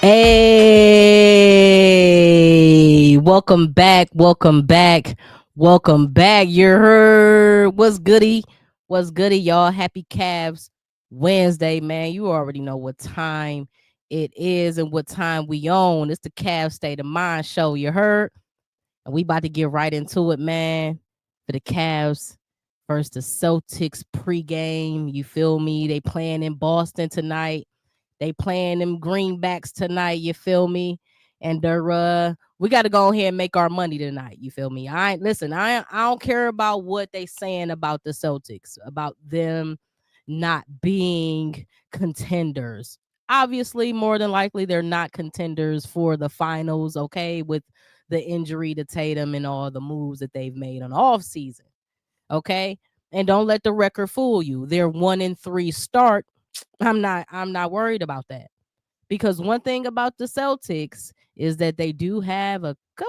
Hey, welcome back, welcome back, welcome back. You heard what's goody, y'all. Happy Cavs Wednesday, man. You already know what time it is and what time we on. It's the Cavs State of Mind show. You heard, and we about to get right into it, man. For the Cavs versus the Celtics pregame. You feel me? They playing in Boston tonight. They playing them greenbacks tonight, you feel me? And they're we got to go ahead and make our money tonight, you feel me? I don't care about what they saying about the Celtics, about them not being contenders. Obviously, more than likely they're not contenders for the finals, okay, with the injury to Tatum and all the moves that they've made on off season. Okay? And don't let the record fool you. They're 1-3 start. I'm not worried about that. Because one thing about the Celtics is that they do have they do got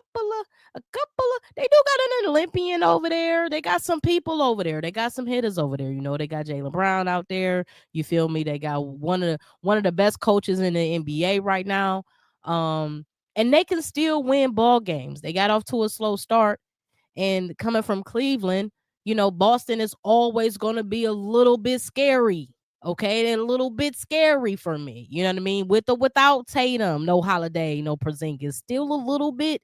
an Olympian over there. They got some people over there. They got some hitters over there. You know, they got Jaylen Brown out there. You feel me? They got one of the best coaches in the NBA right now. And they can still win ball games. They got off to a slow start. And coming from Cleveland, you know, Boston is always going to be a little bit scary. Okay, they're a little bit scary for me. You know what I mean? With or without Tatum, no Holiday, no Porzingis, still a little bit.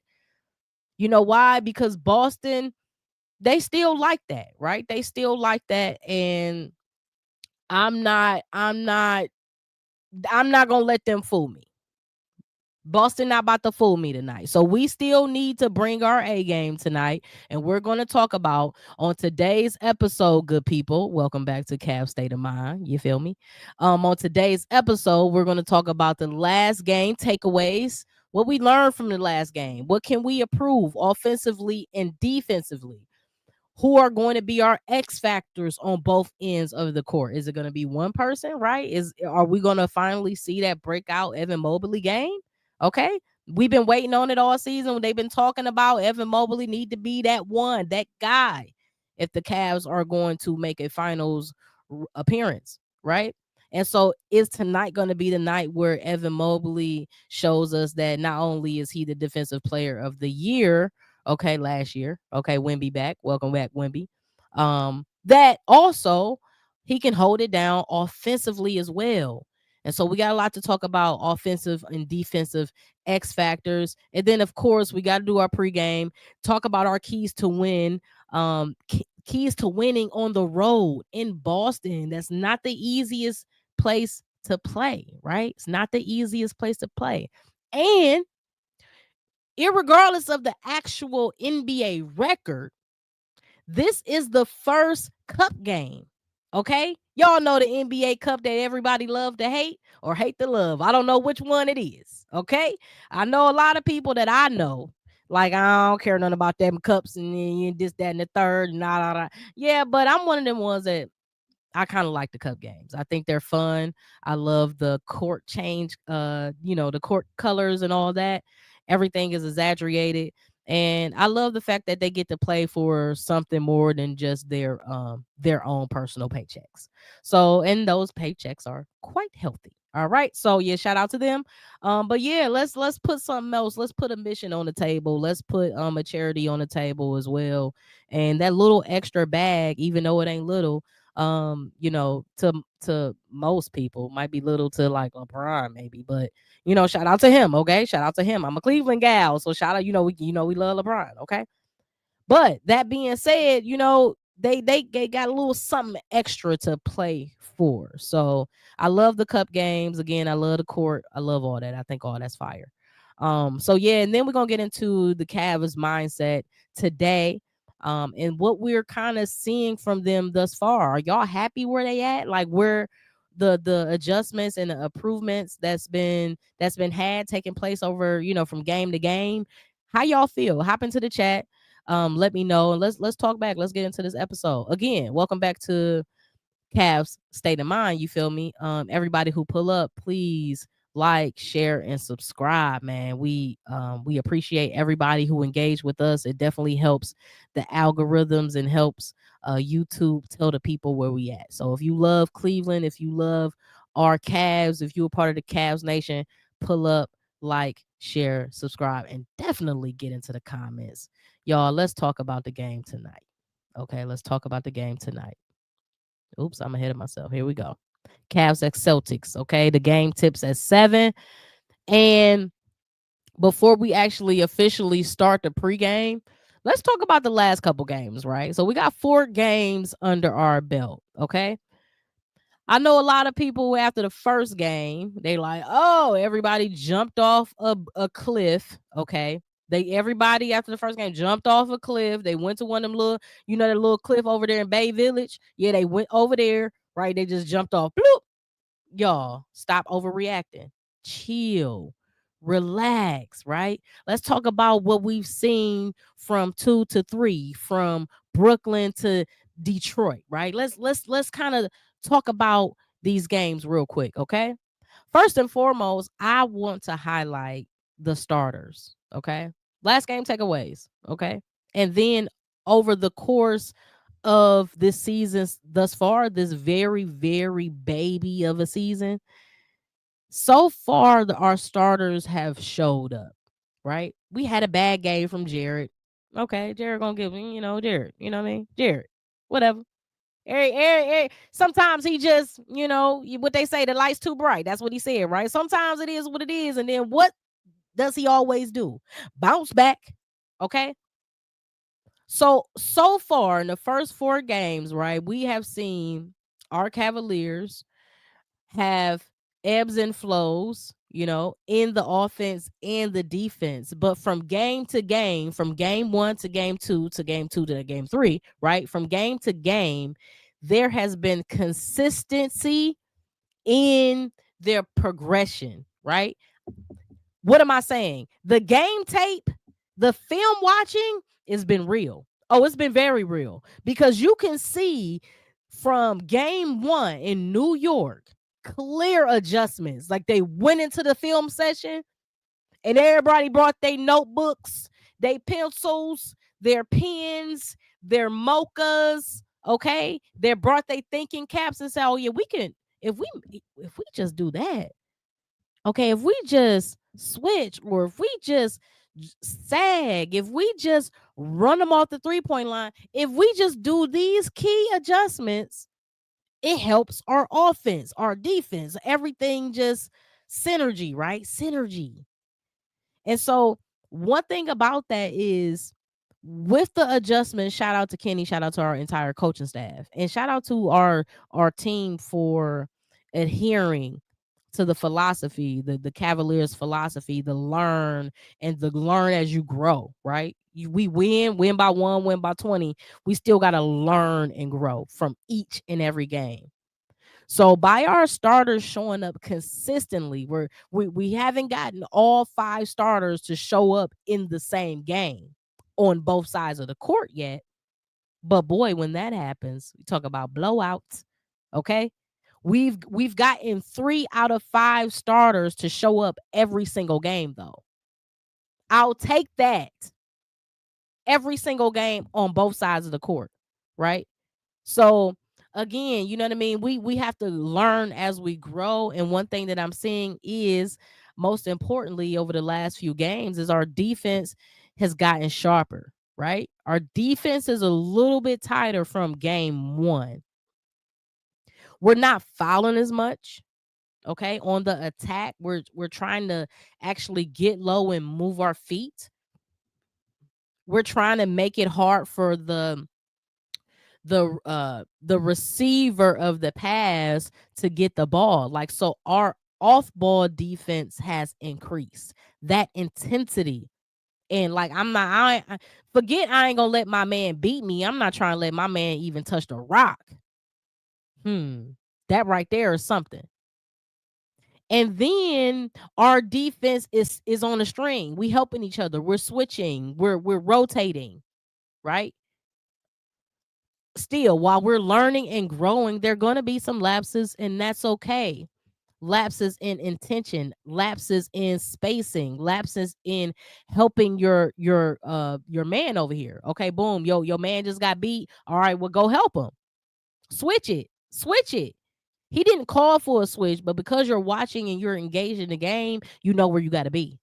You know why? Because Boston, they still like that, right? They still like that, and I'm not, I'm not, I'm not gonna let them fool me. Boston not about to fool me tonight. So we still need to bring our A game tonight. And we're going to talk about on today's episode, good people. Welcome back to Cavs State of Mind. You feel me? On today's episode, we're going to talk about the last game takeaways, what we learned from the last game. What can we improve offensively and defensively? Who are going to be our X factors on both ends of the court? Is it going to be one person, right? Are we going to finally see that breakout Evan Mobley game? Okay. We've been waiting on it all season. They've been talking about Evan Mobley need to be that one, that guy, if the Cavs are going to make a finals appearance, right? And so is tonight going to be the night where Evan Mobley shows us that not only is he the defensive player of the year, okay, last year, okay, Wemby back, welcome back, Wemby. That also he can hold it down offensively as well. And so we got a lot to talk about offensive and defensive X factors. And then, of course, we got to do our pregame, talk about our keys to win, keys to winning on the road in Boston. That's not the easiest place to play, right? It's not the easiest place to play. And irregardless of the actual NBA record, this is the first cup game. Okay? Y'all know the NBA Cup that everybody love to hate or hate to love. I don't know which one it is. Okay? I know a lot of people that I know. Like, I don't care nothing about them cups and this, that, and the third. Yeah, but I'm one of them ones that I kind of like the cup games. I think they're fun. I love the court change, the court colors and all that. Everything is exaggerated. And I love the fact that they get to play for something more than just their own personal paychecks. So, and those paychecks are quite healthy. All right. So yeah, shout out to them. But yeah, let's put something else. Let's put a mission on the table. Let's put a charity on the table as well. And that little extra bag, even though it ain't little, to most people might be little to like LeBron maybe, but shout out to him. Okay, shout out to him. I'm a Cleveland gal, so shout out. We love LeBron. Okay, but that being said, they got a little something extra to play for. So I love the cup games. Again, I love the court. I love all that. I think all that's fire. So yeah, and then we're gonna get into the Cavs mindset today. And what we're kind of seeing from them thus far. Are y'all happy where they at? Like where the adjustments and the improvements that's been had taking place over, from game to game. How y'all feel? Hop into the chat. Let me know, and let's talk back. Let's get into this episode. Again, welcome back to Cavs State of Mind. You feel me? Everybody who pull up, please like, share, and subscribe, man. We appreciate everybody who engaged with us. It definitely helps the algorithms and helps YouTube tell the people where we at. So if you love Cleveland, if you love our Cavs, if you're a part of the Cavs Nation, pull up, like, share, subscribe, and definitely get into the comments. Y'all, let's talk about the game tonight. Okay, let's talk about the game tonight. Oops, I'm ahead of myself. Here we go. Cavs X Celtics. Okay, the game tips at 7. And before we actually officially start the pregame, let's talk about the last couple games, right? So we got 4 games under our belt. Okay. I know a lot of people after the first game, they like, oh, everybody jumped off a cliff. Okay. Everybody after the first game jumped off a cliff. They went to one of them little, that little cliff over there in Bay Village. Yeah, they went over there, right? They just jumped off. Bloop. Y'all, stop overreacting. Chill. Relax, right? Let's talk about what we've seen from 2 to 3, from Brooklyn to Detroit, right? Let's kind of talk about these games real quick, okay? First and foremost, I want to highlight the starters, okay? Last game takeaways, okay? And then over the course of this season thus far, this very, very baby of a season, so far our starters have showed up, right? We had a bad game from Jared. Okay, Jared gonna give me, Jared, you know what I mean? Jared, whatever. Eric, sometimes he just, what they say, the light's too bright. That's what he said, right? Sometimes it is what it is. And then what does he always do? Bounce back. Okay. So far in the first 4 games, right, we have seen our Cavaliers have ebbs and flows, in the offense and the defense. But from game to game, from game 1 to game 2 to game 2 to game 3, right? From game to game, there has been consistency in their progression, right? What am I saying? The game tape, the film watching has been real. Oh, it's been very real, because you can see from game 1 in New York, clear adjustments. Like, they went into the film session and everybody brought their notebooks, their pencils, their pens, their mochas. Okay, they brought their thinking caps and said, "Oh yeah, we can if we just do that. Okay, if we just switch, or if we just sag, if we just run them off the 3-point line, if we just do these key adjustments, it helps our offense, our defense, everything just synergy, right? Synergy." And so one thing about that is, with the adjustment, shout out to Kenny, shout out to our entire coaching staff, and shout out to our team for adhering to the philosophy, the Cavaliers philosophy, the learn as you grow, right? We win by 1, win by 20. We still got to learn and grow from each and every game. So by our starters showing up consistently, we haven't gotten all 5 starters to show up in the same game on both sides of the court yet. But boy, when that happens, we talk about blowouts. Okay. We've gotten 3 out of 5 starters to show up every single game, though. I'll take that. Every single game on both sides of the court, right? So again, you know what I mean? We have to learn as we grow. And one thing that I'm seeing is, most importantly, over the last few games, is our defense has gotten sharper, right? Our defense is a little bit tighter from game 1. We're not fouling as much. Okay, on the attack, we're trying to actually get low and move our feet. We're trying to make it hard for the receiver of the pass to get the ball. Like, so our off-ball defense has increased, that intensity. And like, I ain't gonna let my man beat me. I'm not trying to let my man even touch the rock. That right there is something. And then our defense is on a string. We helping each other. We're switching. We're rotating, right? Still, while we're learning and growing, there are going to be some lapses, and that's okay. Lapses in intention, lapses in spacing, lapses in helping your man over here. Okay, boom, your man just got beat. All right, well, go help him. Switch it. He didn't call for a switch, but because you're watching and you're engaged in the game, you know where you got to be.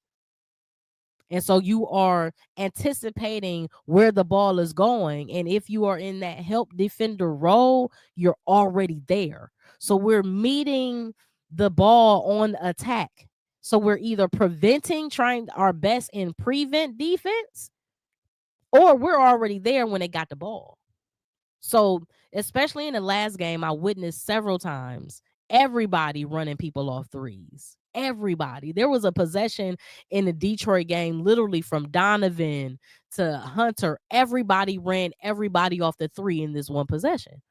And so you are anticipating where the ball is going. And if you are in that help defender role, you're already there. So we're meeting the ball on attack. So we're either preventing, trying our best in prevent defense, or we're already there when they got the ball. So, especially in the last game, I witnessed several times everybody running people off threes. Everybody. There was a possession in the Detroit game, literally from Donovan to Hunter. Everybody ran everybody off the three in this one possession.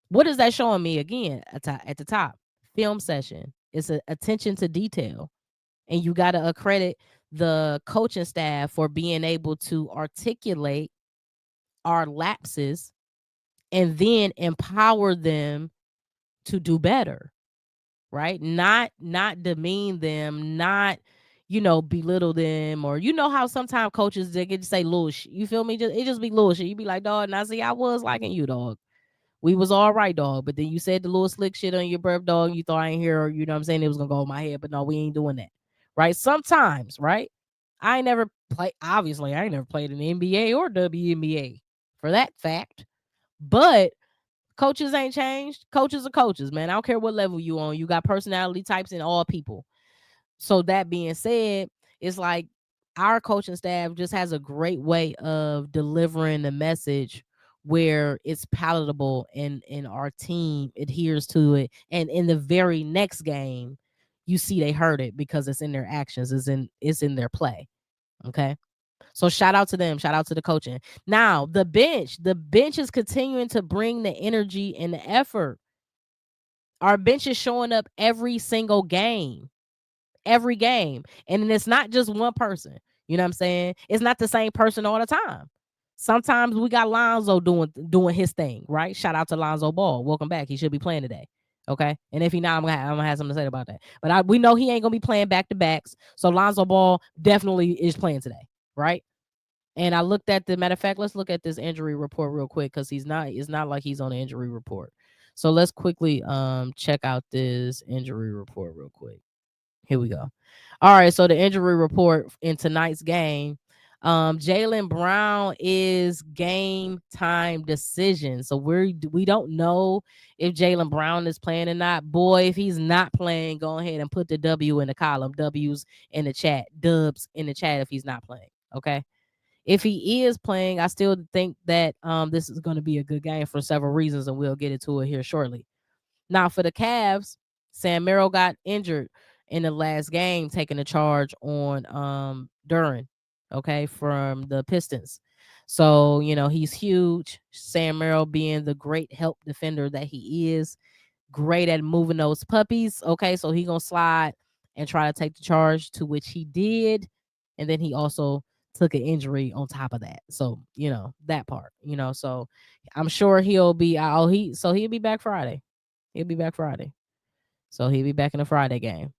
What is that showing me again at the top? Film session. It's an attention to detail. And you got to accredit the coaching staff for being able to articulate our lapses and then empower them to do better, right? Not demean them, not belittle them, or how sometimes coaches they get to say little shit. You feel me? It just be little shit. You be like, dog, now see, I was liking you, dog. We was all right, dog. But then you said the little slick shit on your birth, dog. You thought I ain't here, or you know what I'm saying? It was gonna go over my head, but no, we ain't doing that, right? Sometimes, right? I ain't never play. Obviously, I ain't never played in the NBA or WNBA for that fact, but coaches ain't changed. Coaches are coaches, man. I don't care what level you on. You got personality types in all people. So that being said, it's like our coaching staff just has a great way of delivering the message where it's palatable and our team adheres to it. And in the very next game, you see they heard it because it's in their actions, it's in their play. Okay. So shout out to them. Shout out to the coaching. Now, the bench is continuing to bring the energy and the effort. Our bench is showing up every single game. Every game. And it's not just one person. You know what I'm saying? It's not the same person all the time. Sometimes we got Lonzo doing his thing, right? Shout out to Lonzo Ball. Welcome back. He should be playing today. Okay. And if he not, I'm gonna have something to say about that. But we know he ain't gonna be playing back to backs. So Lonzo Ball definitely is playing today, right? And I looked at the matter of fact, let's look at this injury report real quick because it's not like he's on the injury report. So let's quickly check out this injury report real quick. Here we go. All right, so the injury report in tonight's game. Jaylen Brown is game time decision. So we don't know if Jaylen Brown is playing or not. Boy, if he's not playing, go ahead and put the W in the column. W's in the chat. Dubs in the chat if he's not playing. Okay. If he is playing, I still think that this is going to be a good game for several reasons, and we'll get into it here shortly. Now, for the Cavs, Sam Merrill got injured in the last game, taking a charge on Duran, okay, from the Pistons. So, he's huge. Sam Merrill being the great help defender that he is, great at moving those puppies, okay, so he going to slide and try to take the charge, to which he did. And then he also took an injury on top of that. So, that part, so I'm sure he'll be he'll be back Friday. He'll be back Friday. So he'll be back in the Friday game.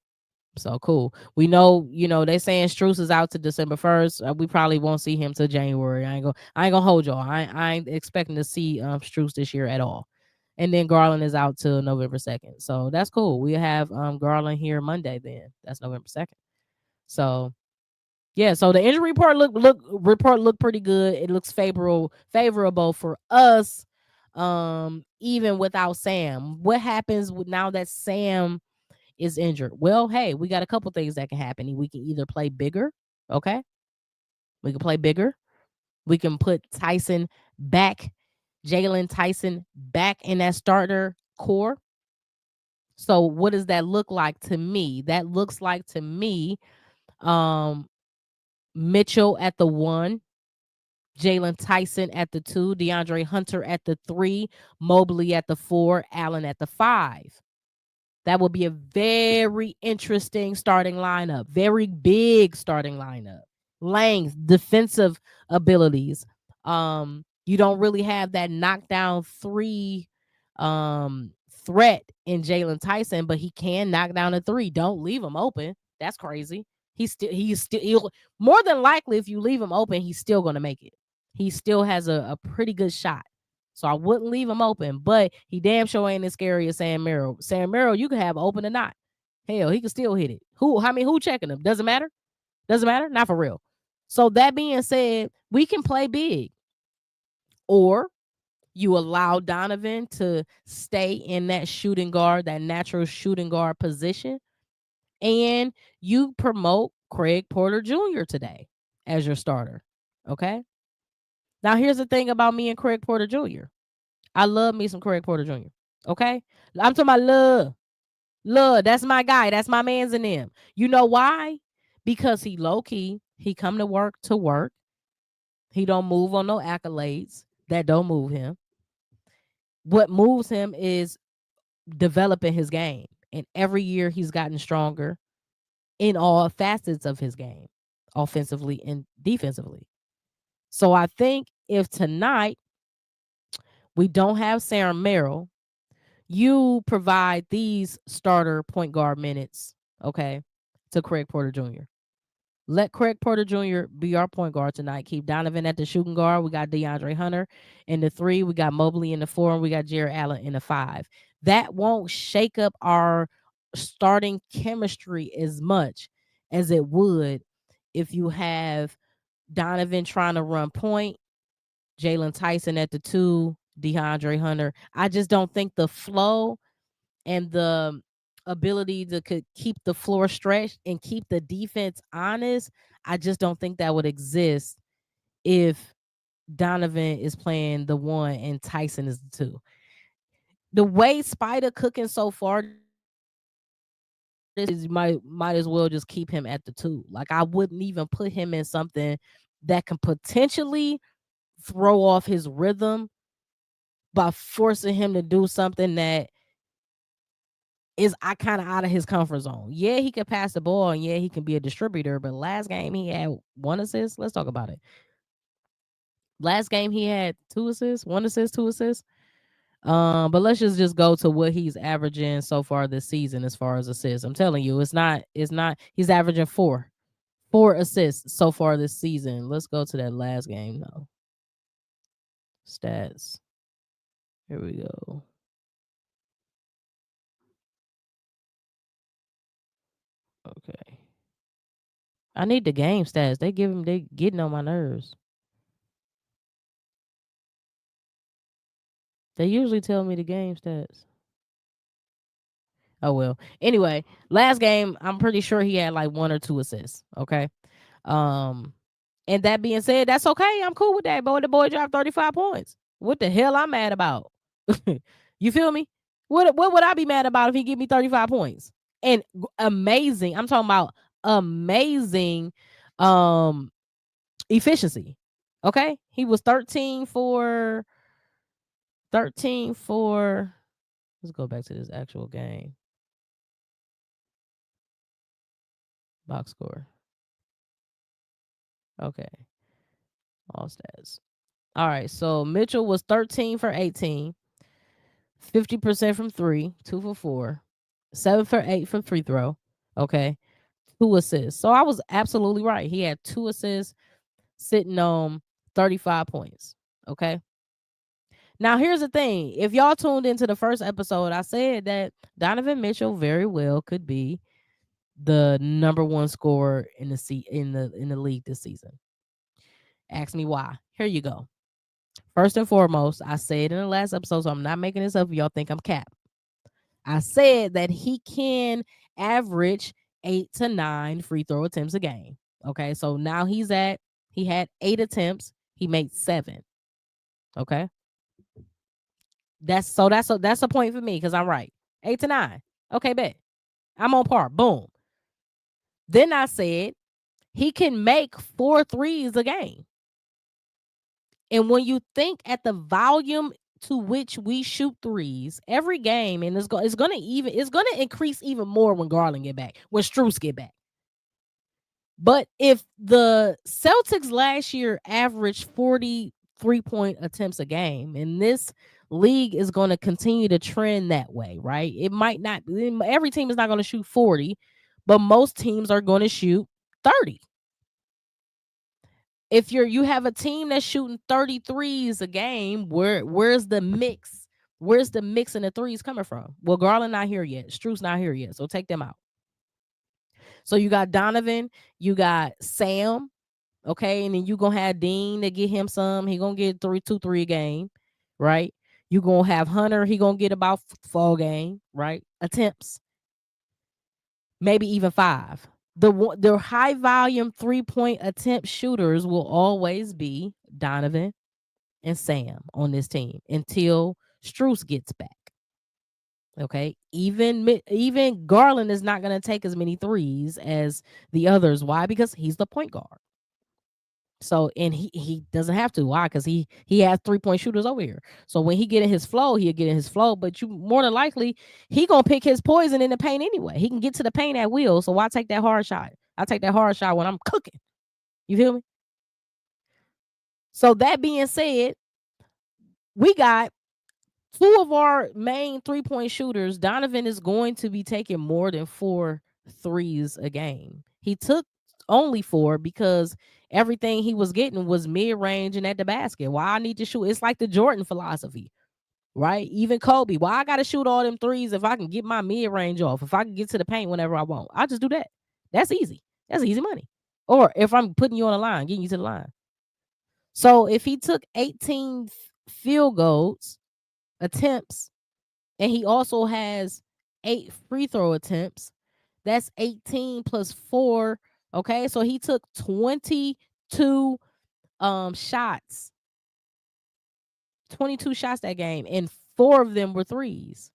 So cool. We know, they saying Strus is out to December 1st. We probably won't see him till January. I ain't gonna hold y'all. I ain't expecting to see Strus this year at all. And then Garland is out till November 2nd. So that's cool. We have Garland here Monday then. That's November 2nd. So yeah, so the injury report looked pretty good. It looks favorable for us, even without Sam. What happens now that Sam is injured? Well, hey, we got a couple things that can happen. We can either play bigger, okay? We can play bigger. We can put Jalen Tyson back in that starter core. So what does that look like to me? That looks like to me, Mitchell at the 1, Jalen Tyson at the 2, Deandre Hunter at the 3, Mobley at the 4, Allen at the 5. That will be a very interesting starting lineup, very big starting lineup. Length, defensive abilities. You don't really have that knockdown 3 threat in Jalen Tyson, but he can knock down a 3. Don't leave him open. That's crazy. He'll more than likely, if you leave him open, he's still going to make it. He still has a pretty good shot. So I wouldn't leave him open, but he damn sure ain't as scary as Sam Merrill. Sam Merrill, you can have open or not. Hell, he can still hit it. Who checking him? Doesn't matter. Doesn't matter. Not for real. So that being said, we can play big. Or you allow Donovan to stay in that shooting guard, that natural shooting guard position, and you promote Craig Porter Jr. today as your starter. Okay. Now, here's the thing about me and Craig Porter Jr. I love me some Craig Porter Jr. Okay. I'm talking about love. Love. That's my guy. That's my man's in him. You know why? Because he low key, he come to work. He don't move on no accolades that don't move him. What moves him is developing his game. And every year he's gotten stronger in all facets of his game, offensively and defensively. So I think if tonight we don't have Sam Merrill, you provide these starter point guard minutes, okay, to Craig Porter Jr. Let Craig Porter Jr. be our point guard tonight. Keep Donovan at the shooting guard. We got Deandre Hunter in the 3. We got Mobley in the 4, and we got Jared Allen in the 5. That won't shake up our starting chemistry as much as it would if you have Donovan trying to run point, Jalen Tyson at the 2, DeAndre Hunter. I just don't think the flow and the ability to keep the floor stretched and keep the defense honest, I just don't think that would exist if Donovan is playing the 1 and Tyson is the 2. The way Spider cooking so far is you might as well just keep him at the 2. Like, I wouldn't even put him in something that can potentially throw off his rhythm by forcing him to do something that is kind of out of his comfort zone. Yeah, he could pass the ball and yeah, he can be a distributor, but last game he had 1 assist. Let's talk about it. Last game he had 2 assists, 1 assist, 2 assists. But let's just go to what he's averaging so far this season as far as assists. I'm telling you, it's not he's averaging 4 assists so far this season. Let's go to that last game though. Stats. Here we go. Okay. I need the game stats. They getting on my nerves. They usually tell me the game stats. Oh well. Anyway, last game, I'm pretty sure he had like 1 or 2 assists. Okay. And that being said, that's okay. I'm cool with that. But the boy dropped 35 points. What the hell I'm mad about? You feel me? What would I be mad about if he give me 35 points? And amazing. I'm talking about amazing efficiency. Okay? He was 13 for let's go back to this actual game. Box score. Okay. All stats. All right. So Mitchell was 13 for 18, 50% from 3, 2 for 4, 7 for 8 from free throw. Okay. 2 assists. So I was absolutely right. He had 2 assists sitting on 35 points. Okay. Now, here's the thing. If y'all tuned into the first episode, I said that Donovan Mitchell very well could be the number 1 scorer in the league this season. Ask me why. Here you go. First and foremost, I said in the last episode, so I'm not making this up if y'all think I'm cap. I said that he can average 8 to 9 free throw attempts a game. Okay, so now he had 8 attempts. He made 7. Okay. That's a point for me because I'm right. 8 to 9. Okay, bet. I'm on par. Boom. Then I said he can make 4 threes a game. And when you think at the volume to which we shoot threes every game, and it's going to increase even more when Garland get back, when Strus get back. But if the Celtics last year averaged 43-point attempts a game, and this league is going to continue to trend that way, right? It might not. Every team is not going to shoot 40, but most teams are going to shoot 30. if you have a team that's shooting 33s a game, where's the mix? Where's the mix in the threes coming from? Well, Garland not here yet. Struce not here yet. So take them out. So you got Donovan, you got Sam, okay, and then you gonna have Dean to get him some. He gonna get 3 a game, right? You gonna have Hunter. He gonna get about 4 game, right? Attempts, maybe even 5. The high volume 3-point attempt shooters will always be Donovan and Sam on this team until Struce gets back. Okay, even Garland is not going to take as many threes as the others. Why? Because he's the point guard. So, and he doesn't have to. Why? Because he has 3-point shooters over here. So when he get in his flow, he'll get in his flow. But you more than likely he gonna pick his poison in the paint anyway. He can get to the paint at will. So why take that hard shot? I take that hard shot when I'm cooking. You feel me? So that being said, we got 2 of our main 3-point shooters. Donovan is going to be taking more than 4 threes a game. He took only 4 because everything he was getting was mid-range and at the basket. Why I need to shoot? It's like the Jordan philosophy, right? Even Kobe. Why I got to shoot all them threes if I can get my mid-range off? If I can get to the paint whenever I want, I just do that. That's easy. That's easy money. Or if I'm putting you on the line, getting you to the line. So if he took 18 field goals attempts, and he also has 8 free throw attempts, that's 18 plus 4. Okay, so he took 22 shots. 22 shots that game, and 4 of them were threes.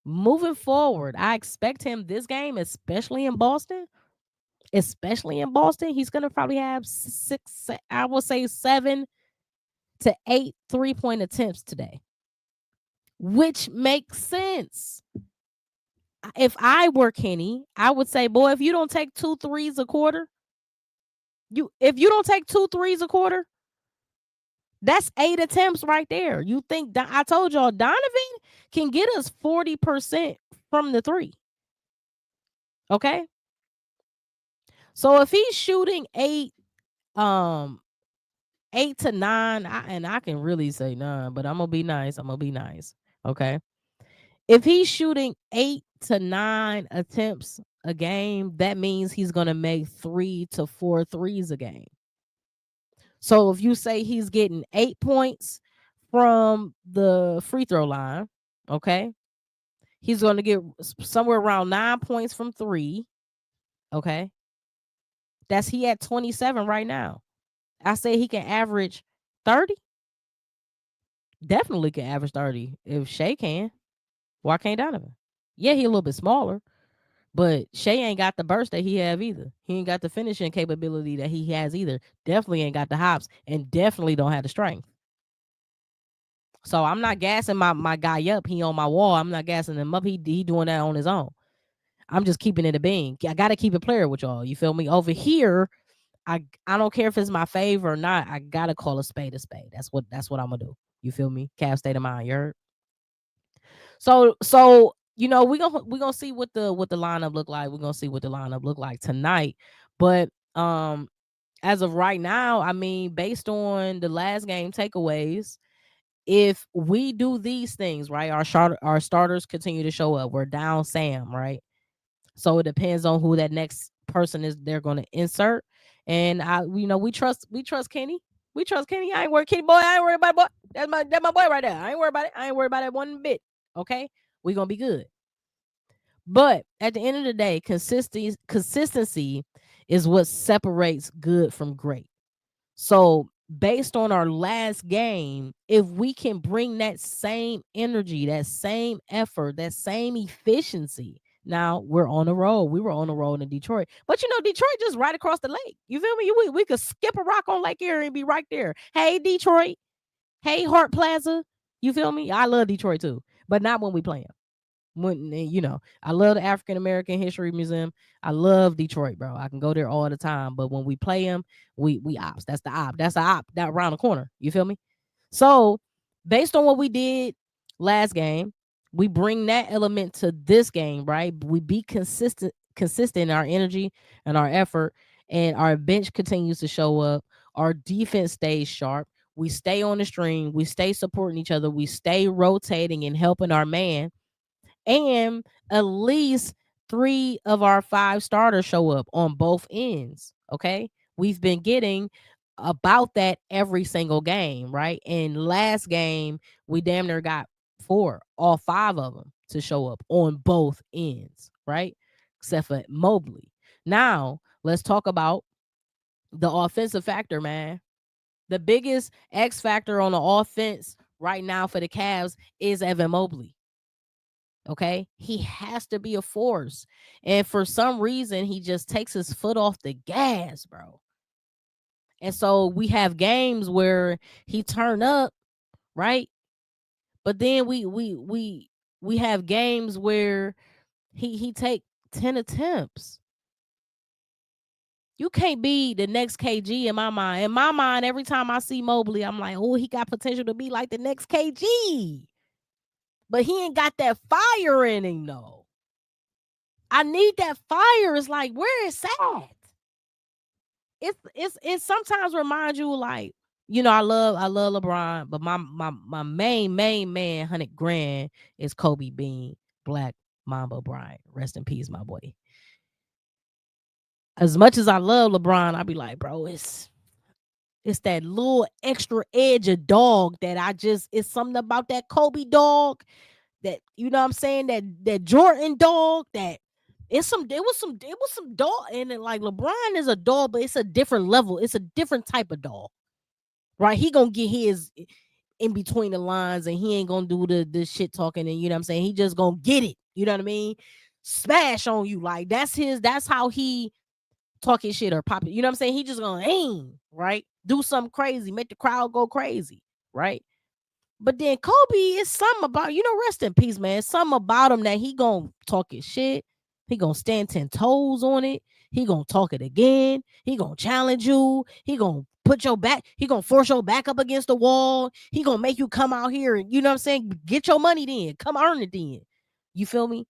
Moving forward, I expect him this game, especially in Boston, he's going to probably have 6, I will say 7 to 8 3-point attempts today, which makes sense. If I were Kenny, I would say, boy, if you don't take 2 threes a quarter, if you don't take 2 threes a quarter, that's 8 attempts right there. You think I told y'all Donovan can get us 40% from the 3. Okay? So if he's shooting 8 to 9, and I can really say 9, but I'm going to be nice. Okay? If he's shooting 8 to 9 attempts a game, that means he's going to make 3 to 4 threes a game. So if you say he's getting 8 points from the free throw line, okay, he's going to get somewhere around 9 points from 3. Okay, that's he at 27 right now. I say he can average 30. Definitely can average 30 if Shea can. Why can't Donovan? Yeah, he a little bit smaller, but Shea ain't got the burst that he have either. He ain't got the finishing capability that he has either. Definitely ain't got the hops, and definitely don't have the strength. So I'm not gassing my guy up. He on my wall. I'm not gassing him up. He doing that on his own. I'm just keeping it a bean. I got to keep it player with y'all. You feel me? Over here, I don't care if it's my favor or not. I gotta call a spade a spade. That's what I'm gonna do. You feel me? Cavs state of mind. You heard? So you know we gonna see what the lineup look like. We're gonna see what the lineup look like tonight. But as of right now, I mean, based on the last game takeaways, if we do these things right, our starters continue to show up. We're down Sam, right? So it depends on who that next person is they're going to insert. And we trust Kenny. We trust Kenny. I ain't worried, Kenny boy. I ain't worried about it, boy. That's my boy right there. I ain't worried about it. I ain't worried about it one bit. Okay, we gonna be good. But at the end of the day, consistency is what separates good from great. So based on our last game, if we can bring that same energy, that same effort, that same efficiency, now we're on the road. We were on the road in Detroit. But Detroit just right across the lake. You feel me? We could skip a rock on Lake Erie and be right there. Hey, Detroit. Hey, Hart Plaza. You feel me? I love Detroit too. But not when we play them. When I love the African American History Museum. I love Detroit, bro. I can go there all the time. But when we play them, we ops. That's the op. That's the op that around the corner. You feel me? So based on what we did last game, we bring that element to this game, right? We be consistent in our energy and our effort, and our bench continues to show up. Our defense stays sharp. We stay on the string. We stay supporting each other. We stay rotating and helping our man. And at least 3 of our 5 starters show up on both ends. Okay. We've been getting about that every single game, right? And last game, we damn near got 4, all 5 of them to show up on both ends, right? Except for Mobley. Now, let's talk about the offensive factor, man. The biggest X factor on the offense right now for the Cavs is Evan Mobley. Okay. He has to be a force. And for some reason, he just takes his foot off the gas, bro. And so we have games where he turn up, right? But then we have games where he take 10 attempts. You can't be the next KG in my mind. In my mind, every time I see Mobley, I'm like, oh, he got potential to be like the next KG. But he ain't got that fire in him, though. I need that fire. It's like, where is that? It sometimes reminds you, like, you know, I love LeBron, but my main man, 100 grand, is Kobe Bean, Black Mamba Bryant. Rest in peace, my boy. As much as I love LeBron, I be like, bro, it's that little extra edge of dog that it's something about that Kobe dog, that, you know what I'm saying, that Jordan dog, that it was some dog. And then, like, LeBron is a dog, but it's a different level. It's a different type of dog, right? He gonna get his in between the lines, and he ain't gonna do the shit talking, and you know what I'm saying, he just gonna get it, you know what I mean, smash on you. Like, that's how he talking shit or pop it, you know what I'm saying. He just gonna aim, right, do something crazy, make the crowd go crazy, right? But then Kobe is something about, you know, rest in peace, man. Something about him that he gonna talk his shit. He gonna stand 10 toes on it. He gonna talk it again. He gonna challenge you. He gonna put your back. He gonna force your back up against the wall. He gonna make you come out here and, you know what I'm saying, get your money then. Come earn it then. You feel me?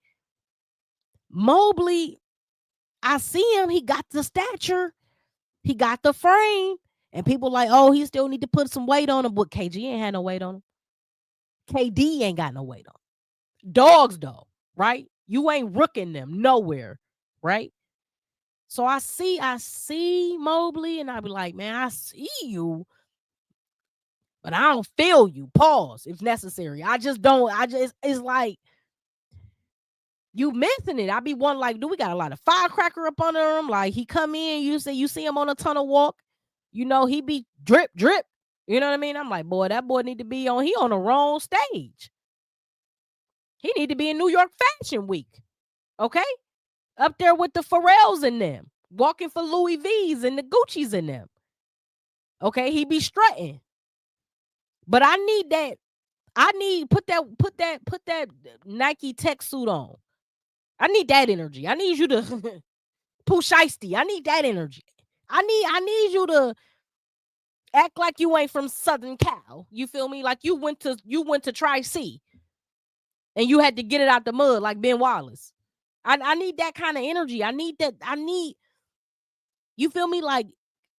Mobley, I see him. He got the stature. He got the frame. And people like, oh, he still need to put some weight on him. But KG ain't had no weight on him. KD ain't got no weight on him. Dogs, though, right? You ain't rooking them nowhere, right? So I see Mobley, and I be like, man, I see you, but I don't feel you. Pause if necessary. It's like, you missing it. I be one like, do we got a lot of firecracker up under him? Like, he come in, you see him on a tunnel walk, you know, he be drip. You know what I mean? I'm like, boy, that boy need to be he on the wrong stage. He need to be in New York Fashion Week. Okay? Up there with the Pharrells in them, walking for Louis V's and the Gucci's in them. Okay? He be strutting. But I need that. Put that Nike tech suit on. I need that energy. I need you to Pooh Shiesty. I need that energy. I need you to act like you ain't from Southern Cal. You feel me? Like you went to Tri-C and you had to get it out the mud like Ben Wallace. I need that kind of energy. You feel me? Like,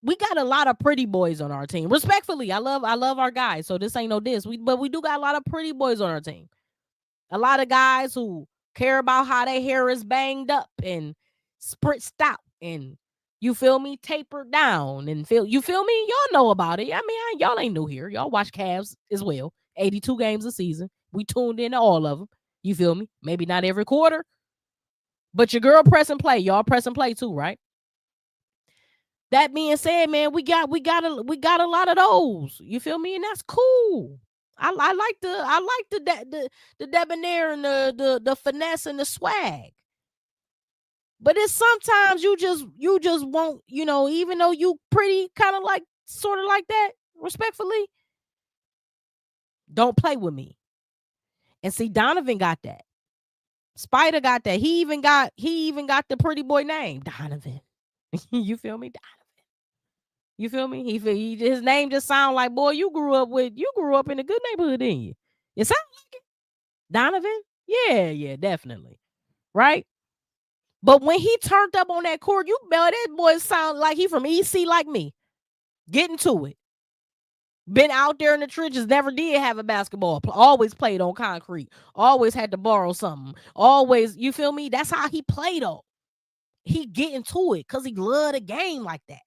we got a lot of pretty boys on our team. Respectfully, I love our guys. So this ain't no diss. But we do got a lot of pretty boys on our team. A lot of guys who care about how their hair is banged up and spritzed out and, you feel me, tapered down and you feel me? Y'all know about it. I mean, y'all ain't new here. Y'all watch Cavs as well. 82 games a season. We tuned in to all of them. You feel me? Maybe not every quarter. But your girl press and play. Y'all press and play too, right? That being said, man, we got a lot of those. You feel me? And that's cool. I like the debonair and the finesse and the swag. But it's sometimes you just won't, you know, even though you pretty kind of like sort of like that, respectfully, don't play with me. And see, Donovan got that. Spider got that. He even got the pretty boy name, Donovan. You feel me? Donovan. You feel me? His name just sound like, boy, you grew up in a good neighborhood, didn't you? It sound like it. Donovan? Yeah, definitely. Right? But when he turned up on that court, that boy sound like he from EC like me. getting to it. Been out there in the trenches, never did have a basketball. Always played on concrete. Always had to borrow something. Always, you feel me? That's how he played though. He getting to it because he loved the game like that.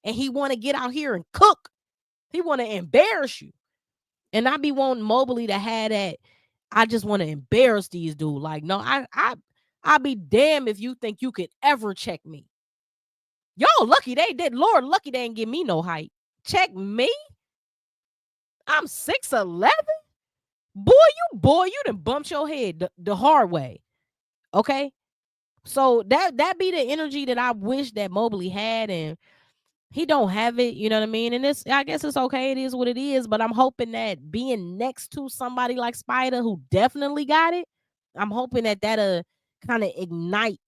And he want to get out here and cook. He want to embarrass you. And I be wanting Mobley to have that. I just want to embarrass these dudes. Like, no, I be damned if you think you could ever check me. Y'all lucky they did. Lord, lucky they didn't give me no height. Check me? I'm 6'11". Boy, you done bumped your head the hard way. Okay? So that be the energy that I wish that Mobley had, and he don't have it, you know what I mean? And I guess it's okay. It is what it is, but I'm hoping that being next to somebody like Spider who definitely got it, I'm hoping that that'll kind of ignite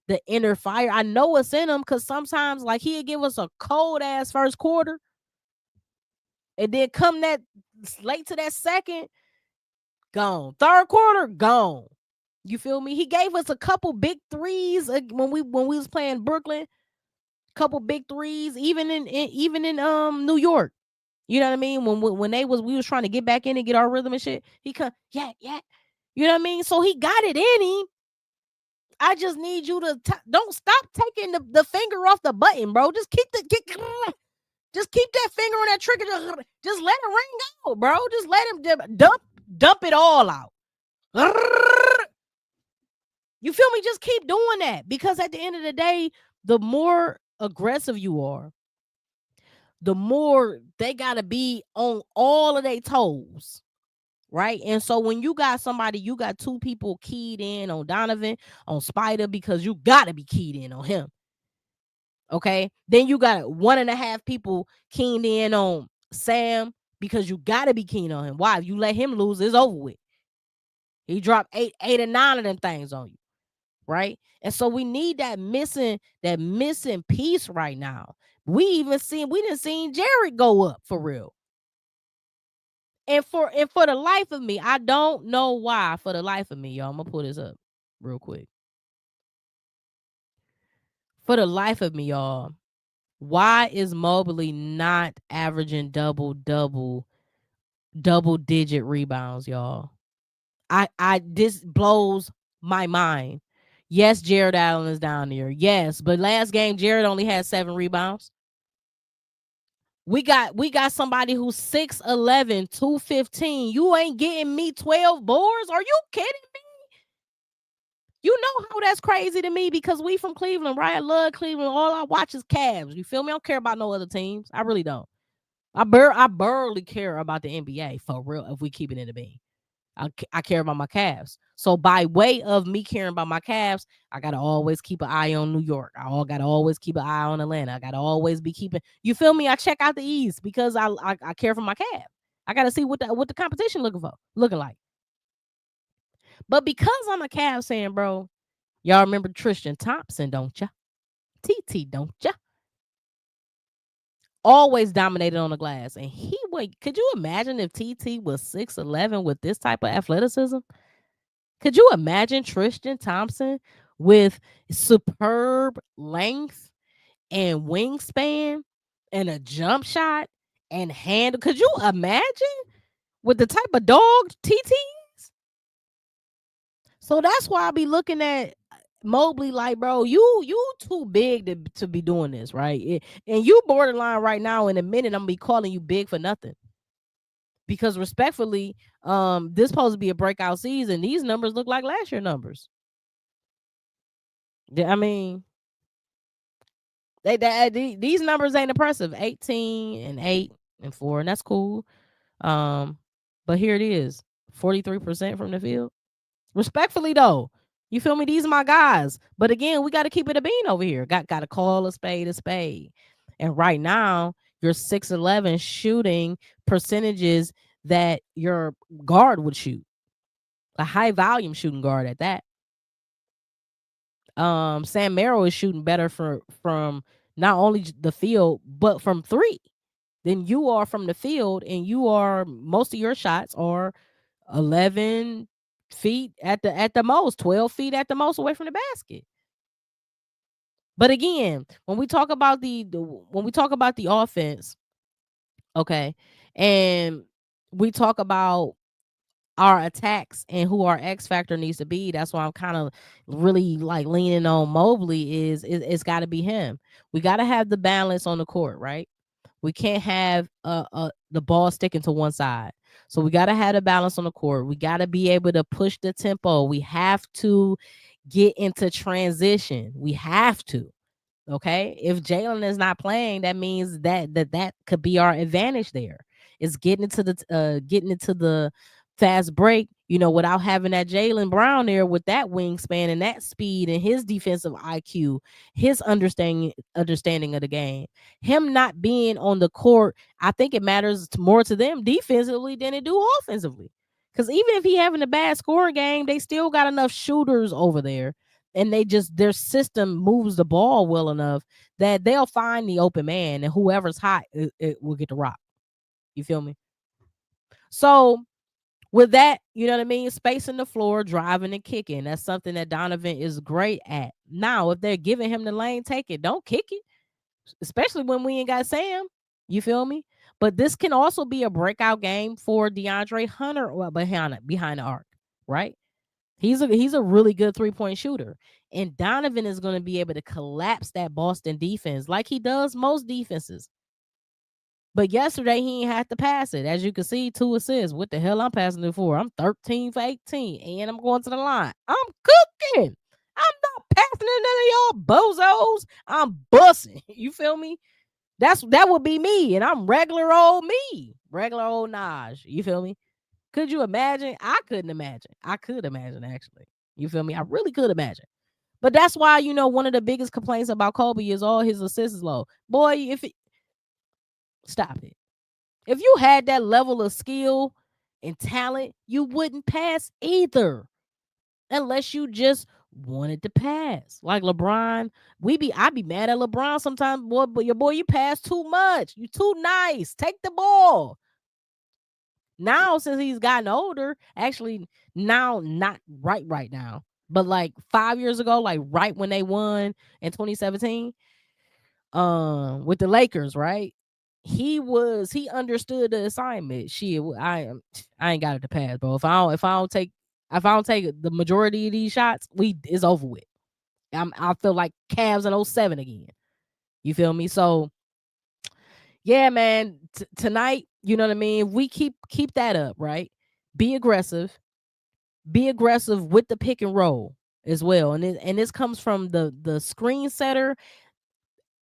the inner fire. I know it's in him because sometimes like he'll give us a cold ass first quarter, and then come that late to that second, gone. Third quarter, gone. You feel me? He gave us a couple big threes when we was playing Brooklyn. Couple big threes, even in New York. You know what I mean? When we was trying to get back in and get our rhythm and shit, he come, yeah. You know what I mean? So he got it in him. I just need you to don't stop taking the finger off the button, bro. Just keep that finger on that trigger. Just let it ring out, bro. Just let him dump it all out. You feel me? Just keep doing that, because at the end of the day, the more aggressive you are, the more they gotta be on all of their toes, right? And so when you got two people keyed in on Donovan, on Spider, because you gotta be keyed in on him. Okay, then you got 1.5 people keyed in on Sam, because you gotta be keen on him. Why? If you let him lose, it's over with. He dropped 8 or 9 of them things on you, right? And so we need that missing piece right now. We didn't see Jared go up for real. And for the life of me, I don't know why. For the life of me, y'all, I'm gonna pull this up real quick. For the life of me, y'all, why is Mobley not averaging double digit rebounds, y'all? This blows my mind. Yes, Jared Allen is down there. Yes, but last game Jared only had 7 rebounds. We got somebody who's 6'11", 215. You ain't getting me 12 boards? Are you kidding me? You know how that's crazy to me, because we from Cleveland, right? I love Cleveland. All I watch is Cavs. You feel me? I don't care about no other teams. I really don't. I barely care about the NBA for real if we keep it in the bean. I care about my Cavs. So by way of me caring about my Cavs, I got to always keep an eye on New York. I got to always keep an eye on Atlanta. I got to always be keeping, you feel me? I check out the East because I care for my Cavs. I got to see what the competition looking like. But because I'm a Cavs fan, bro, y'all remember Tristan Thompson, don't ya? TT, don't ya? Always dominated on the glass. And could you imagine if TT was 6'11" with this type of athleticism? Could you imagine Tristan Thompson with superb length and wingspan and a jump shot and handle? Could you imagine with the type of dog TT is? So that's why I be looking at Mobley like, bro, you too big to be doing this, right? And you borderline right now. In a minute, I'm gonna be calling you big for nothing. Because respectfully, this supposed to be a breakout season. These numbers look like last year numbers. I mean, these numbers ain't impressive. 18 and 8 and 4, and that's cool. But here it is, 43% from the field. Respectfully though, you feel me? These are my guys. But again, we got to keep it a bean over here. Got to call a spade a spade. And right now, you're 6'11" shooting percentages that your guard would shoot. A high volume shooting guard at that. Sam Merrill is shooting better from not only the field, but from 3 than you are from the field. And most of your shots are 11 feet at the most, 12 feet at the most away from the basket. But again, when we talk about the offense, Okay. And we talk about our attacks and who our X factor needs to be. That's why I'm kind of really like leaning on Mobley it's got to be him. We got to have the balance on the court, right? We can't have the ball sticking to one side. So we got to have the balance on the court. We got to be able to push the tempo. We have to get into transition. We have to. Okay. If Jalen is not playing, that means that could be our advantage there. It's getting into the fast break, without having that Jalen Brown there with that wingspan and that speed and his defensive IQ, his understanding of the game. Him not being on the court, I think it matters more to them defensively than it do offensively. Because even if he having a bad scoring game, they still got enough shooters over there, and their system moves the ball well enough that they'll find the open man, and whoever's hot it will get the rock. You feel me? So with that, you know what I mean, spacing the floor, driving and kicking, that's something that Donovan is great at. Now if they're giving him the lane, take it, don't kick it, especially when we ain't got Sam. You feel me? But this can also be a breakout game for Deandre Hunter behind the arc, right? He's a really good 3-point shooter. And Donovan is going to be able to collapse that Boston defense like he does most defenses. But yesterday he ain't had to pass it. As you can see, 2 assists. What the hell I'm passing it for? I'm 13 for 18 and I'm going to the line. I'm cooking. I'm not passing it none of y'all bozos. I'm bussing. You feel me? That would be me, and I'm regular old me. Regular old Najah. You feel me? Could you imagine? I couldn't imagine. I could imagine, actually. You feel me? I really could imagine. But that's why, one of the biggest complaints about Kobe is all his assists is low. Boy, stop it. If you had that level of skill and talent, you wouldn't pass either. Unless you just wanted to pass. Like LeBron, I be mad at LeBron sometimes, boy, but you pass too much. You too nice. Take the ball. Now, since he's gotten older, actually now not right now, but like 5 years ago, like right when they won in 2017, with the Lakers, right? He understood the assignment. I ain't got it to pass, bro. If I don't take the majority of these shots, it's over with. I feel like Cavs in 07 again. You feel me? So yeah, man, tonight, you know what I mean? We keep that up, right? Be aggressive. Be aggressive with the pick and roll as well. And this comes from the screen setter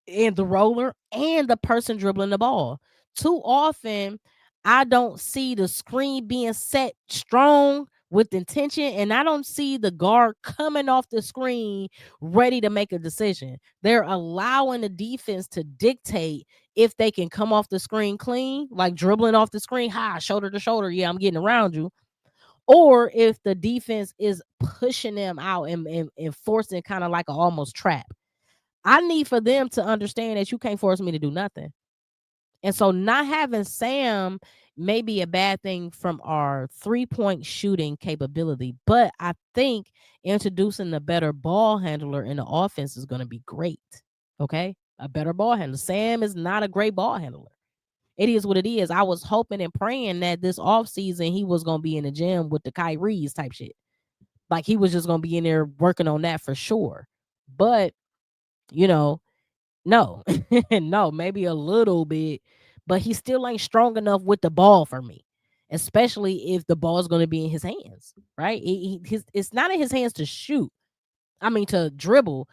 and the roller and the person dribbling the ball. Too often, I don't see the screen being set strong with intention, and I don't see the guard coming off the screen ready to make a decision. They're allowing the defense to dictate if they can come off the screen clean, like dribbling off the screen, shoulder to shoulder, yeah, I'm getting around you. Or if the defense is pushing them out and forcing kind of like an almost trap. I need for them to understand that you can't force me to do nothing. And so not having Sam may be a bad thing from our 3-point shooting capability, but I think introducing the better ball handler in the offense is going to be great. Okay? A better ball handler. Sam is not a great ball handler. It is what it is. I was hoping and praying that this offseason he was going to be in the gym with the Kyries type shit. Like he was just going to be in there working on that for sure. But, no, no, maybe a little bit, but he still ain't strong enough with the ball for me, especially if the ball is going to be in his hands, right? It's not in his hands to shoot. I mean, to dribble,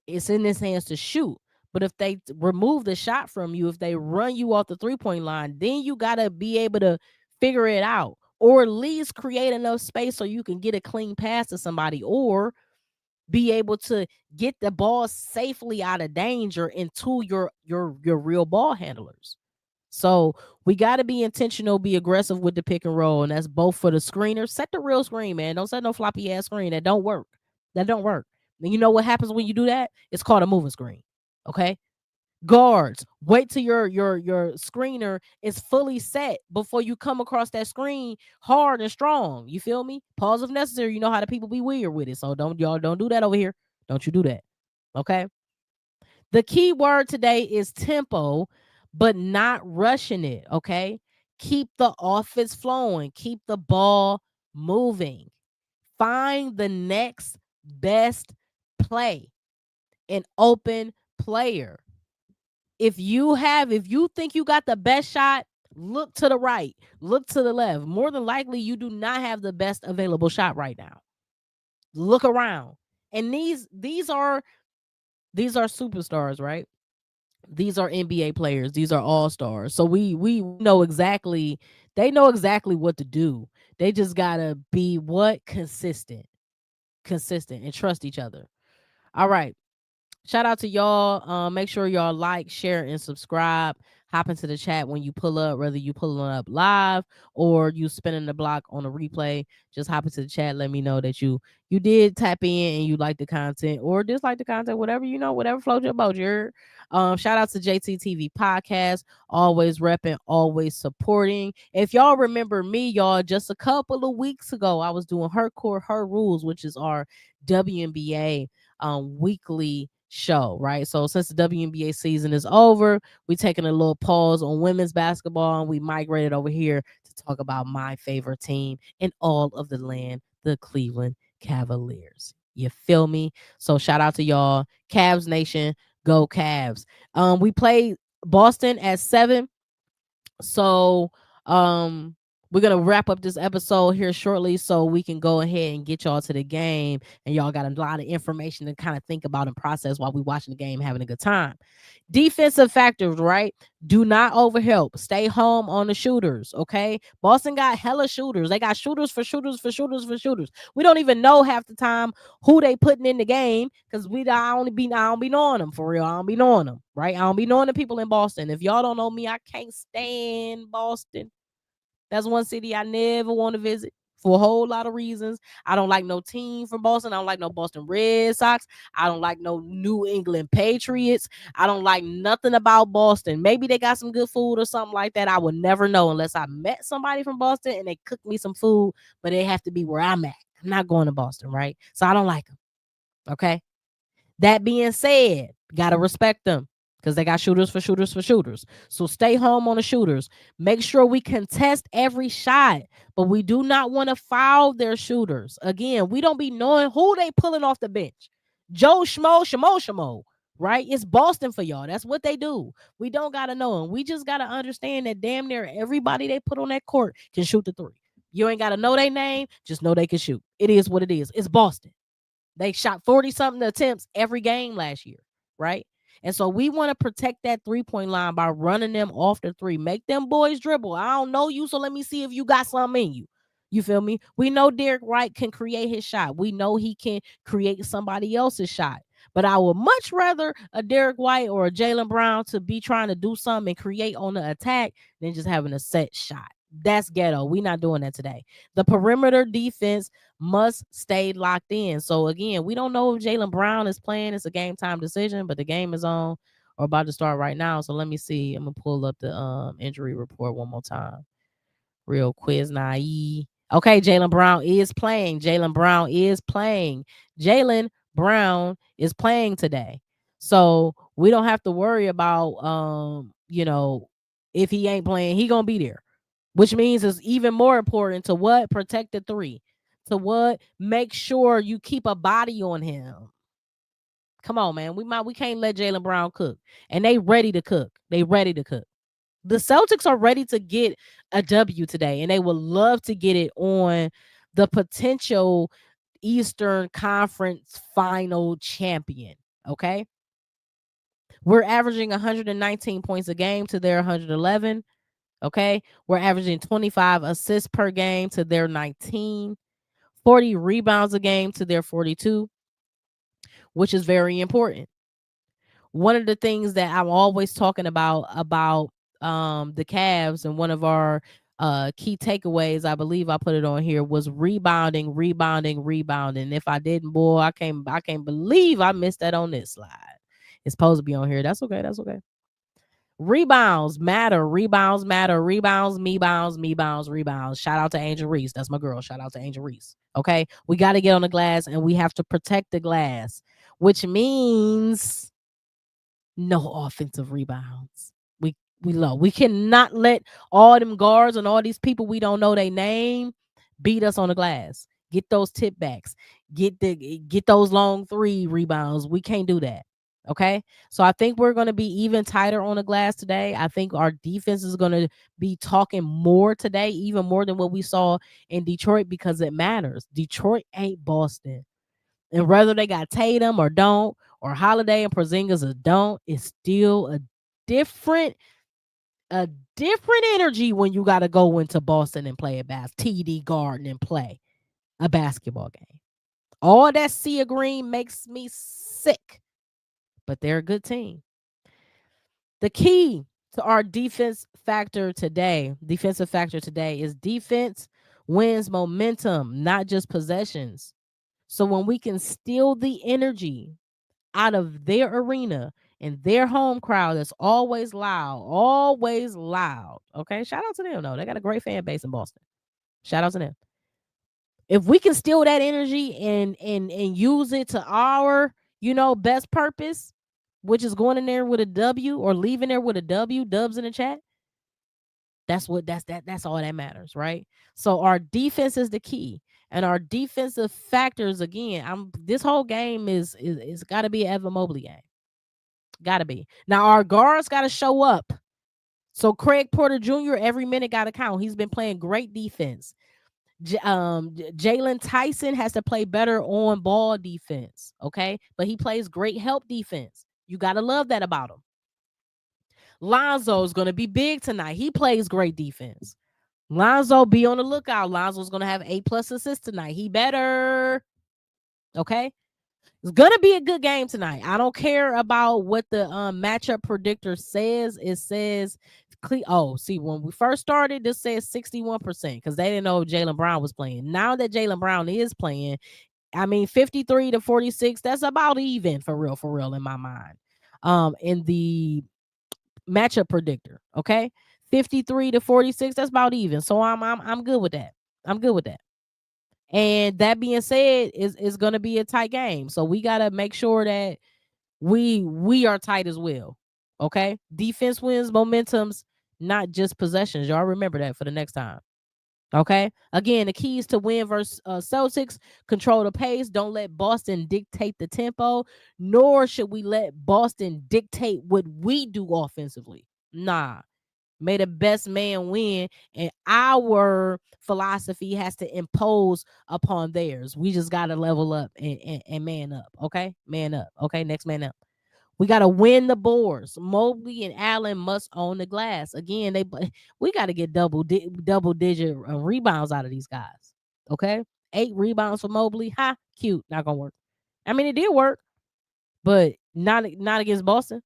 it's in his hands to shoot. But if they remove the shot from you, if they run you off the 3-point line, then you got to be able to figure it out, or at least create enough space so you can get a clean pass to somebody, or be able to get the ball safely out of danger into your real ball handlers. So we got to be intentional, be aggressive with the pick and roll, and that's both for the screener. Set the real screen, man. Don't set no floppy ass screen. That don't work. And you know what happens when you do that? It's called a moving screen. Okay. Guards, wait till your screener is fully set before you come across that screen hard and strong. You feel me? Pause if necessary. You know how the people be weird with it. So don't do that over here. Don't you do that. Okay. The key word today is tempo, but not rushing it, okay? Keep the offense flowing, keep the ball moving. Find the next best play, an open player. If you think you got the best shot, look to the right, look to the left. More than likely, you do not have the best available shot right now. Look around. And these are superstars, right? These are NBA players. These are all-stars. So we know exactly, they know exactly what to do. They just gotta be what? Consistent. Consistent and trust each other. All right. Shout out to y'all. Make sure y'all like, share, and subscribe. Hop into the chat when you pull up, whether you pulling up live or you spinning the block on a replay. Just hop into the chat. Let me know that you did tap in and you like the content or dislike the content, whatever whatever floats your boat. Shout out to JTTV Podcast, always repping, always supporting. If y'all remember me, y'all, just a couple of weeks ago, I was doing Her Core, Her Rules, which is our WNBA weekly show, right? So since the WNBA season is over, we taking a little pause on women's basketball and we migrated over here to talk about my favorite team in all of the land, the Cleveland Cavaliers. You feel me? So shout out to y'all. Cavs Nation, go Cavs. We played Boston at 7. So we're gonna wrap up this episode here shortly so we can go ahead and get y'all to the game, and y'all got a lot of information to kind of think about and process while we watching the game, having a good time. Defensive factors, right? Do not overhelp. Stay home on the shooters, okay? Boston got hella shooters. They got shooters for shooters for shooters for shooters. We don't even know half the time who they putting in the game because I don't be knowing them for real. I don't be knowing them, right? I don't be knowing the people in Boston. If y'all don't know me, I can't stand Boston. That's one city I never want to visit for a whole lot of reasons. I don't like no team from Boston. I don't like no Boston Red Sox. I don't like no New England Patriots. I don't like nothing about Boston. Maybe they got some good food or something like that. I would never know unless I met somebody from Boston and they cooked me some food, but they have to be where I'm at. I'm not going to Boston, right? So I don't like them. Okay. That being said, got to respect them because they got shooters for shooters for shooters. So stay home on the shooters. Make sure we contest every shot, but we do not want to foul their shooters. Again, we don't be knowing who they pulling off the bench. Joe Schmo, right? It's Boston for y'all. That's what they do. We don't got to know them. We just got to understand that damn near everybody they put on that court can shoot the three. You ain't got to know their name. Just know they can shoot. It is what it is. It's Boston. They shot 40-something attempts every game last year, right? And so we want to protect that three-point line by running them off the three. Make them boys dribble. I don't know you, so let me see if you got something in you. You feel me? We know Derek Wright can create his shot. We know he can create somebody else's shot. But I would much rather a Derek White or a Jaylen Brown to be trying to do something and create on the attack than just having a set shot. That's ghetto. We're not doing that today. The perimeter defense must stay locked in. So again, we don't know if Jaylen Brown is playing. It's a game time decision, but the game is on or about to start right now. So let me see. I'm gonna pull up the injury report one more time. Real quiz naive. Okay, Jaylen Brown is playing. Jaylen Brown is playing. Jaylen Brown is playing today. So we don't have to worry about if he ain't playing, he gonna be there. Which means it's even more important to what? Protect the three. To what? Make sure you keep a body on him. Come on, man. We can't let Jaylen Brown cook. And they ready to cook. They ready to cook. The Celtics are ready to get a W today, and they would love to get it on the potential Eastern Conference final champion. Okay. We're averaging 119 points a game to their 111. Okay. We're averaging 25 assists per game to their 19, 40 rebounds a game to their 42, which is very important. One of the things that I'm always talking about the Cavs, and one of our key takeaways, I believe I put it on here, was rebounding. If I didn't, boy, I can't believe I missed that on this slide. It's supposed to be on here. That's okay. Rebounds matter. Rebounds, me bounds, rebounds. Shout out to Angel Reese. That's my girl. Shout out to Angel Reese. Okay. We got to get on the glass and we have to protect the glass, which means no offensive rebounds. We low. We cannot let all them guards and all these people we don't know their name beat us on the glass. Get those tip backs. Get those long 3 rebounds. We can't do that. Okay? So I think we're going to be even tighter on the glass today. I think our defense is going to be talking more today, even more than what we saw in Detroit, because it matters. Detroit ain't Boston. And whether they got Tatum or don't, or Holiday and Porzingis or don't, it's still different a different energy when you got to go into Boston and play a TD Garden and play a basketball game. All that sea of green makes me sick, but they're a good team. The key to our defensive factor today is defense wins momentum, not just possessions. So when we can steal the energy out of their arena and their home crowd that's always loud. Okay, shout out to them though. They got a great fan base in Boston. Shout out to them. If we can steal that energy and use it to our, best purpose, which is going in there with a W or leaving there with a W, dubs in the chat. That's all that matters, right? So our defense is the key. And our defensive factors, again, this whole game is got to be an Evan Mobley game. Got to be. Now, our guards got to show up. So Craig Porter Jr., every minute got to count. He's been playing great defense. Jalen Tyson has to play better on ball defense, okay? But he plays great help defense. You got to love that about him. Lonzo's going to be big tonight. He plays great defense. Lonzo, be on the lookout. Lonzo's going to have 8+ assists tonight. He better. Okay? It's going to be a good game tonight. I don't care about what the matchup predictor says. It says, when we first started, this says 61% because they didn't know if Jaylen Brown was playing. Now that Jaylen Brown is playing, 53 to 46, that's about even for real in my mind. In the matchup predictor, okay? 53 to 46, that's about even. So I'm good with that. I'm good with that. And that being said, is going to be a tight game. So we got to make sure that we are tight as well. Okay? Defense wins momentums, not just possessions. Y'all remember that for the next time. Okay? Again, the keys to win versus Celtics: control the pace. Don't let Boston dictate the tempo, nor should we let Boston dictate what we do offensively. Nah. May the best man win, and our philosophy has to impose upon theirs. We just got to level up and man up, okay? Man up, okay? Next man up. We got to win the boards. Mobley and Allen must own the glass. Again, we got to get double-digit rebounds out of these guys, okay? 8 rebounds for Mobley. Ha, cute. Not going to work. It did work, but not against Boston,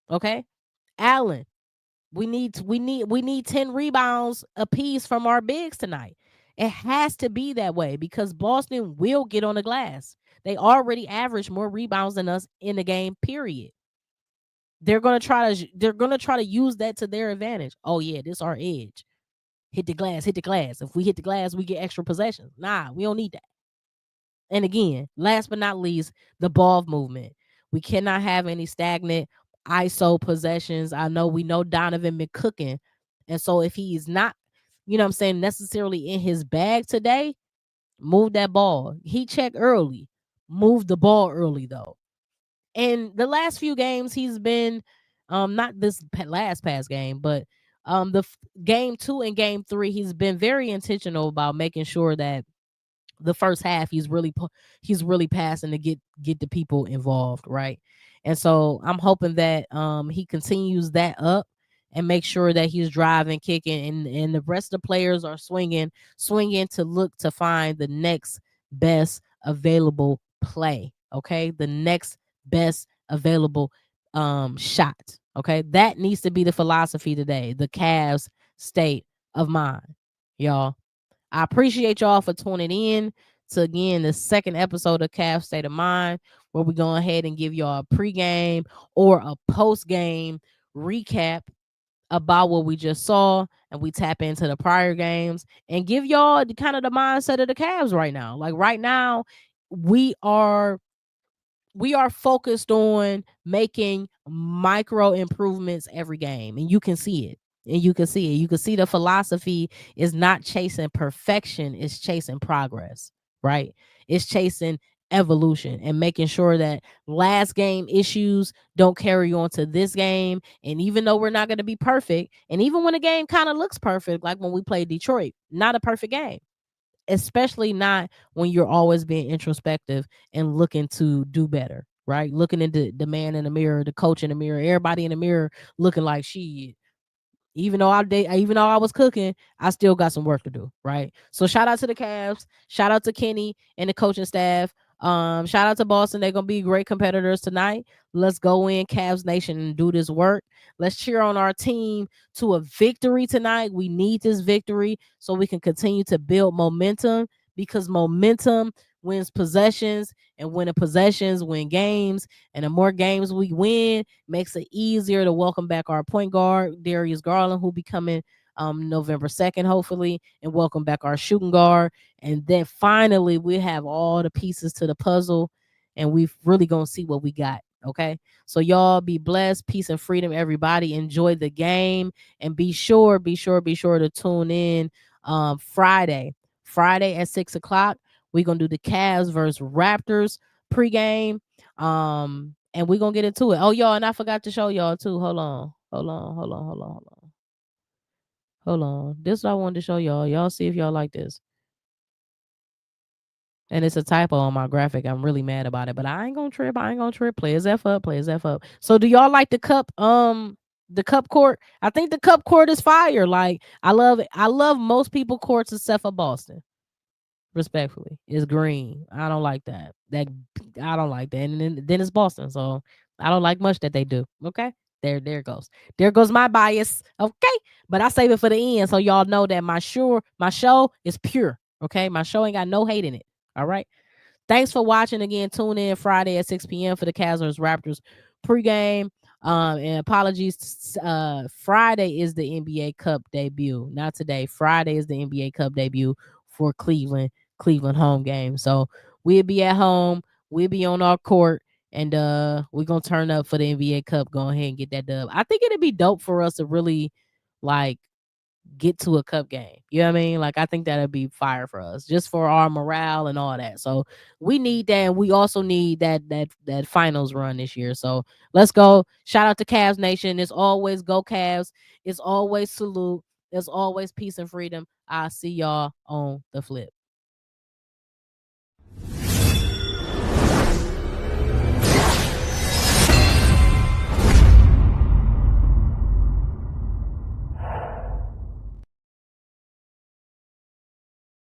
okay? Allen. We need 10 rebounds apiece from our bigs tonight. It has to be that way because Boston will get on the glass. They already average more rebounds than us in the game, period. They're gonna try to use that to their advantage. Oh yeah, this is our edge. Hit the glass. If we hit the glass, we get extra possessions. Nah, we don't need that. And again, last but not least, the ball movement. We cannot have any stagnant ISO possessions. We know Donovan been cooking. And so if he's not, necessarily in his bag today, move that ball. He checked early. Move the ball early, though. And the last few games, he's been, not this last past game, but the game 2 and game 3, he's been very intentional about making sure that the first half he's really passing to get the people involved, right? And so I'm hoping that he continues that up and make sure that he's driving, kicking, and the rest of the players are swinging to look to find the next best available play. Okay, the next best available shot. Okay, that needs to be the philosophy today. The Cavs state of mind, y'all. I appreciate y'all for tuning in to, again, the second episode of Cavs State of Mind, where we go ahead and give y'all a pregame or a postgame recap about what we just saw, and we tap into the prior games and give y'all the kind of the mindset of the Cavs right now. Like right now, we are focused on making micro improvements every game, and you can see it. And you can see it. You can see the philosophy is not chasing perfection, it's chasing progress, right? It's chasing evolution and making sure that last game issues don't carry on to this game. And even though we're not going to be perfect, and even when a game kind of looks perfect, like when we played Detroit, not a perfect game, especially not when you're always being introspective and looking to do better, right? Looking into the man in the mirror, the coach in the mirror, everybody in the mirror looking like she, even though I was cooking, I still got some work to do, right? So shout out to the Cavs, shout out to Kenny and the coaching staff. Shout out to Boston. They're gonna be great competitors tonight. Let's go in, Cavs Nation, and do this work. Let's cheer on our team to a victory tonight. We need this victory so we can continue to build momentum, because momentum wins possessions, and winning possessions win games. And the more games we win, makes it easier to welcome back our point guard, Darius Garland, who be coming November 2nd, hopefully, and welcome back our shooting guard. And then finally, we have all the pieces to the puzzle, and we really gonna see what we got. Okay. So y'all be blessed. Peace and freedom, everybody. Enjoy the game. And be sure to tune in Friday. Friday at 6 o'clock. We're gonna do the Cavs versus Raptors pregame. And we're gonna get into it. Oh, y'all, and I forgot to show y'all too. Hold on. Hold on. This is what I wanted to show y'all. Y'all see if y'all like this. And it's a typo on my graphic. I'm really mad about it, but I ain't gonna trip. Play his F up. So do y'all like the cup? The cup court? I think the cup court is fire. Like, I love it. I love most people courts except for Boston. Respectfully, it's green. I don't like that. I don't like that. And then it's Boston, so I don't like much that they do. Okay, there it goes. There goes my bias. Okay, but I save it for the end, so y'all know that my show is pure. Okay, my show ain't got no hate in it. All right. Thanks for watching again. Tune in Friday at 6 p.m. for the Cavaliers Raptors pregame. And apologies. Friday is the NBA Cup debut. Not today. Friday is the NBA Cup debut for Cleveland home game. So we'll be at home. We'll be on our court. And we're gonna turn up for the NBA Cup. Go ahead and get that dub. I think it'd be dope for us to really like get to a cup game. You know what I mean? Like, I think that'd be fire for us, just for our morale and all that. So we need that, and we also need that finals run this year. So let's go. Shout out to Cavs Nation. It's always go Cavs. It's always salute. There's always peace and freedom. I'll see y'all on the flip.